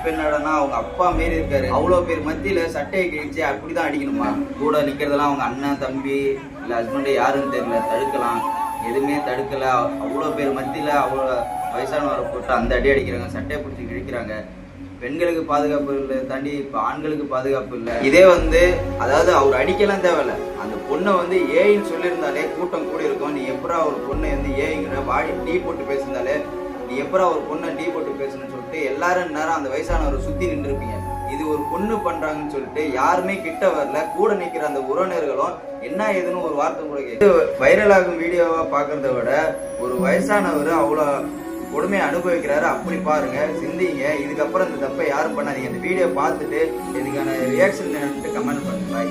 இப்ப என்னடனா அவங்க அப்பா மாரி இருக்காரு. அவ்வளவு பேர் மத்தியில சட்டையை கிழிச்சு அப்படிதான் அடிக்கணுமா? கூட நிக்கிறதெல்லாம் அவங்க அண்ணன் தம்பி இல்ல ஹஸ்பண்ட் யாருன்னு தெரியல, தடுக்கலாம் எதுவுமே தடுக்கல. அவ்வளவு பேர் மத்தியில அவ்வளவு வயசானவரை போட்டு அந்த அடி அடிக்கிறாங்க, சட்டையை பிடிச்சி கிழிக்கிறாங்க. பெண்களுக்கு பாதுகாப்பு இல்லை தாண்டி இப்ப ஆண்களுக்கு பாதுகாப்பு இல்லை. இதே அதாவது அவர் அடிக்கலாம் தேவையில்ல, அந்த பொண்ணை ஏன்னு சொல்லியிருந்தாலே கூட்டம் கூடி இருக்கும். நீ எப்படா ஒரு பொண்ணை ஏங்கிற வாடி டீ போட்டு பேசியிருந்தாலே நீ எப்படா ஒரு பொண்ணை டீ போட்டு பேசணும்னு சொல்லிட்டு எல்லாரும் நேரம் அந்த வயசானவரை சுத்தி நின்று இருப்பீங்க. இது ஒரு பொண்ணு பண்றாங்கன்னு சொல்லிட்டு யாருமே கிட்ட வரல. கூட நிக்கிற அந்த உறவினர்களும் என்ன ஏதுன்னு ஒரு வார்த்தை கூட கேட்டு வைரலாகும் வீடியோவா பாக்குறத விட ஒரு வயசானவர் அவ்வளவு கொடுமையை அனுபவிக்கிறாரு. அப்படி பாருங்க, சிந்திங்க. இதுக்கப்புறம் இந்த தப்பை யாரும் பண்ணாதீங்க. இந்த வீடியோ பார்த்துட்டு இதுக்கான ரியாக்ஷன் கமெண்ட் பண்ணுங்க. பாய்.